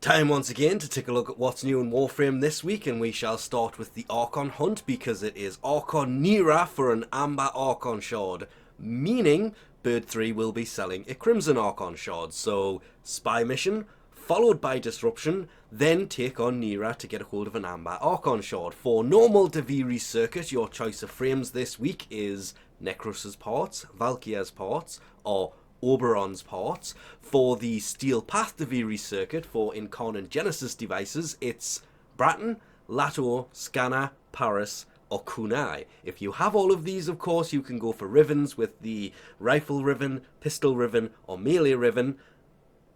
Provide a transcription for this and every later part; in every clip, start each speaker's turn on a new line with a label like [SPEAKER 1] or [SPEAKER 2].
[SPEAKER 1] Time once again to take a look at what's new in Warframe this week, and we shall start with the Archon hunt because it is Archon Nora for an Amber Archon Shard, meaning Bird 3 will be selling a Crimson Archon Shard. So, Spy Mission, followed by Disruption, then take on Nora to get a hold of an Amber Archon Shard. For normal Duviri circuit, your choice of frames this week is Necros's parts, Valkyria's parts, or Oberon's parts. For the Steel Path Duviri circuit for Incarnate Genesis devices, it's Bratton, Lato, Scanner, Paris, or Kunai. If you have all of these, of course, you can go for Rivens with the Rifle Riven, Pistol Riven, or Melee Riven,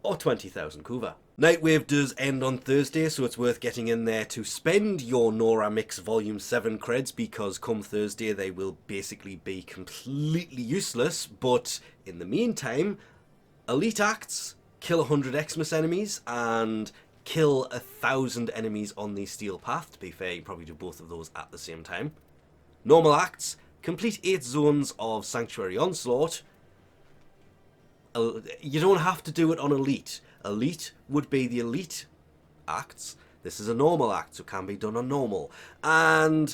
[SPEAKER 1] or 20,000 Kuva. Nightwave does end on Thursday, so it's worth getting in there to spend your Nora Mix Volume 7 creds, because come Thursday they will basically be completely useless. But in the meantime, Elite Acts, kill 100 Xmas enemies, and kill 1,000 enemies on the Steel Path. To be fair, you probably do both of those at the same time. Normal Acts, complete 8 zones of Sanctuary Onslaught. You don't have to do it on Elite. Elite would be the Elite acts. This is a normal act, so it can be done on normal. And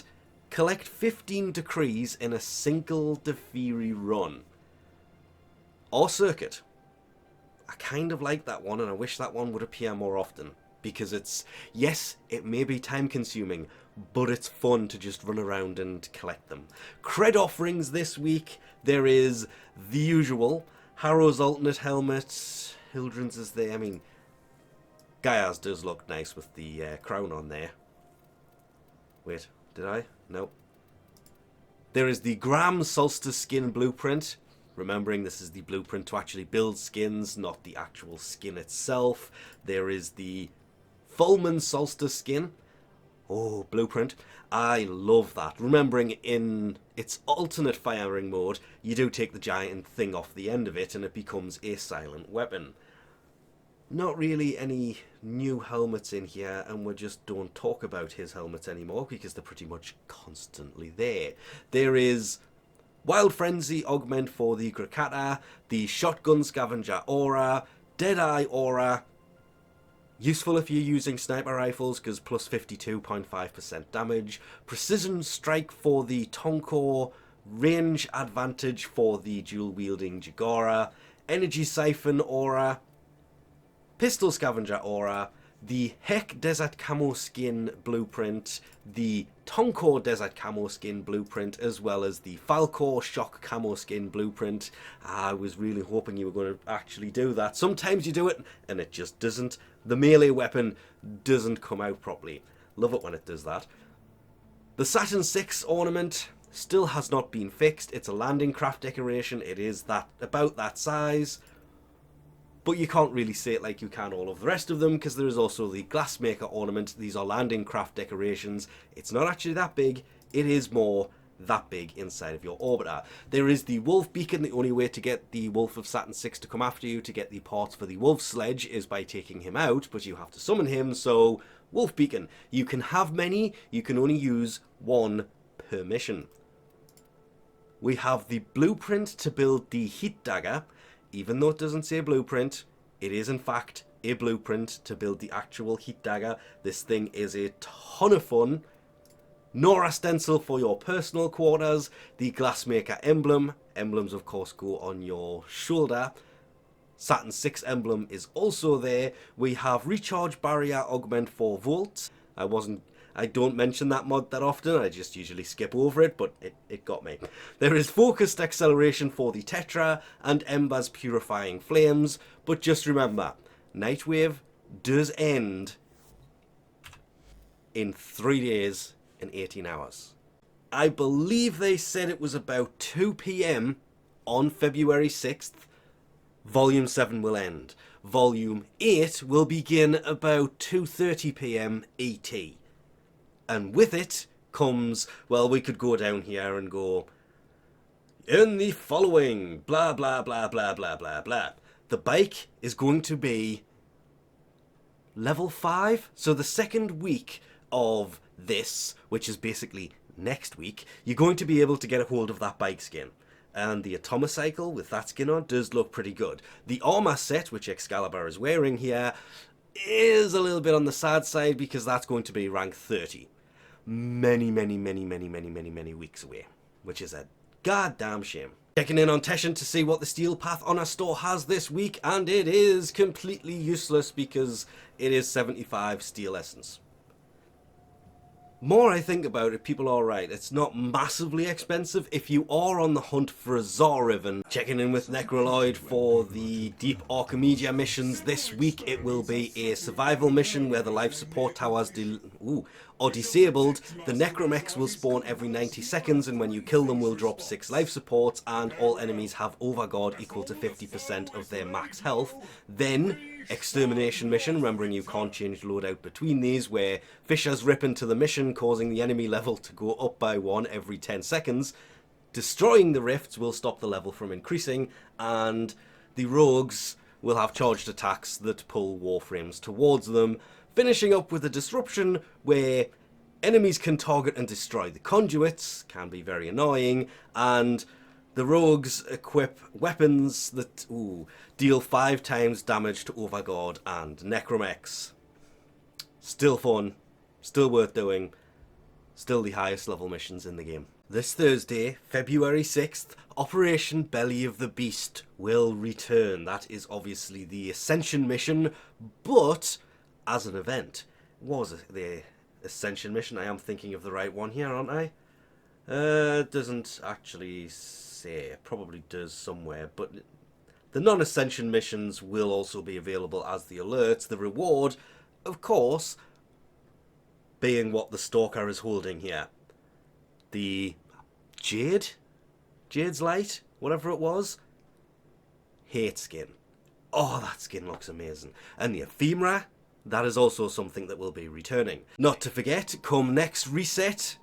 [SPEAKER 1] collect 15 decrees in a single Duviri run. Or circuit. I kind of like that one, and I wish that one would appear more often. Because it's, yes, it may be time consuming, but it's fun to just run around and collect them. Cred offerings this week, there is the usual. Harrow's alternate helmet, Hildren's is there. I mean, Gaia's does look nice with the crown on there. Wait, did I? No. There is the Graham Solstice skin blueprint. Remembering this is the blueprint to actually build skins, not the actual skin itself. There is the Fulman Solstice skin. Oh, blueprint. I love that. Remembering in its alternate firing mode, you do take the giant thing off the end of it and it becomes a silent weapon. Not really any new helmets in here, and we just don't talk about his helmets anymore because they're pretty much constantly there. There is Wild Frenzy augment for the Grakata, the Shotgun Scavenger Aura, Deadeye Aura. Useful if you're using sniper rifles because plus 52.5% damage. Precision Strike for the Tonko. Range advantage for the dual-wielding Jagora. Energy Siphon Aura. Pistol Scavenger Aura. The Heck Desert Camo Skin Blueprint. The Tonko Desert Camo Skin Blueprint, as well as the Falcor Shock Camo Skin Blueprint. I was really hoping you were going to actually do that. Sometimes you do it and it just doesn't. The melee weapon doesn't come out properly. Love it when it does that. The Saturn 6 ornament still has not been fixed. It's a landing craft decoration. It is about that size. But you can't really say it like you can all of the rest of them, because there is also the Glassmaker ornament. These are landing craft decorations. It's not actually that big. It is more that big inside of your orbiter. There is the Wolf Beacon. The only way to get the Wolf of Saturn 6 to come after you to get the parts for the Wolf Sledge is by taking him out, but you have to summon him, so Wolf Beacon. You can have many, you can only use one per mission. We have the blueprint to build the Heat Dagger. Even though it doesn't say blueprint, it is in fact a blueprint to build the actual Heat Dagger. This thing is a ton of fun. Nora stencil for your personal quarters. The Glassmaker emblem. Emblems, of course, go on your shoulder. Saturn 6 emblem is also there. We have Recharge Barrier augment for Volt. I don't mention that mod that often, I just usually skip over it, but it got me. There is Focused Acceleration for the Tetra, and Ember's Purifying Flames, but just remember, Nightwave does end in 3 days and 18 hours. I believe they said it was about 2 PM on February 6th, Volume 7 will end. Volume 8 will begin about 2:30 PM ET. And with it comes, well, we could go down here and go, in the following, blah, blah, blah, blah, blah, blah, blah. The bike is going to be level 5. So the second week of this, which is basically next week, you're going to be able to get a hold of that bike skin. And the Atomocycle with that skin on does look pretty good. The armor set, which Excalibur is wearing here, is a little bit on the sad side because that's going to be rank 30. Many weeks away, which is a goddamn shame. Checking in on Teshin to see what the Steel Path Honor store has this week, and it is completely useless because it is 75 Steel Essence. More I think about it, people are right. It's not massively expensive if you are on the hunt for a Zor Riven. Checking in with Necraloid for the Deep Archimedia missions this week. It will be a survival mission where the life support towers are disabled. The Necromechs will spawn every 90 seconds, and when you kill them will drop 6 life supports, and all enemies have Overguard equal to 50% of their max health. Then extermination mission, remembering you can't change loadout between these, where fissures rip into the mission, causing the enemy level to go up by 1 every 10 seconds. Destroying the rifts will stop the level from increasing, and the rogues will have charged attacks that pull Warframes towards them, finishing up with a disruption where enemies can target and destroy the conduits, can be very annoying, and the rogues equip weapons that deal 5 times damage to Overguard and Necromechs. Still fun, still worth doing, still the highest level missions in the game. This Thursday, February 6th, Operation Belly of the Beast will return. That is obviously the Ascension mission, but as an event. Was it the Ascension mission? I am thinking of the right one here, aren't I? It doesn't actually say. It probably does somewhere, but the non-Ascension missions will also be available as the alerts. The reward, of course, being what the Stalker is holding here. The Jade's Light, whatever it was, hate skin. Oh, that skin looks amazing. And the Ephemera, that is also something that will be returning. Not to forget, come next reset,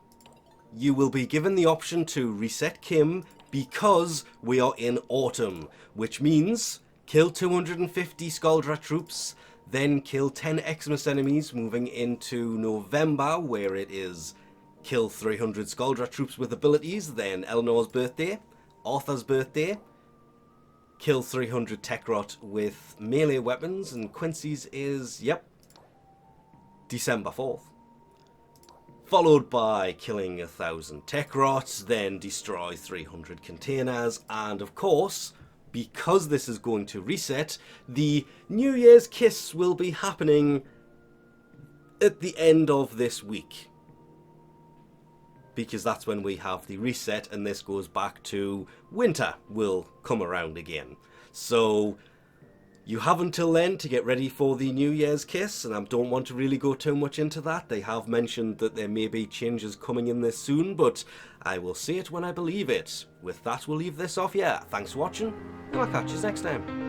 [SPEAKER 1] you will be given the option to reset Kim because we are in autumn, which means kill 250 Skuldra troops, then kill 10 Xmas enemies, moving into November, where it is kill 300 Skuldra troops with abilities, then Eleanor's birthday, Arthur's birthday, kill 300 Tekrot with melee weapons, and Quincy's is, December 4th. Followed by killing 1,000 Tekrot, then destroy 300 containers, and of course, because this is going to reset, the New Year's Kiss will be happening at the end of this week. Because that's when we have the reset, and this goes back to winter will come around again. So you have until then to get ready for the New Year's Kiss, and I don't want to really go too much into that. They have mentioned that there may be changes coming in this soon, but I will see it when I believe it. With that, we'll leave this off here. Thanks for watching, and I'll catch you next time.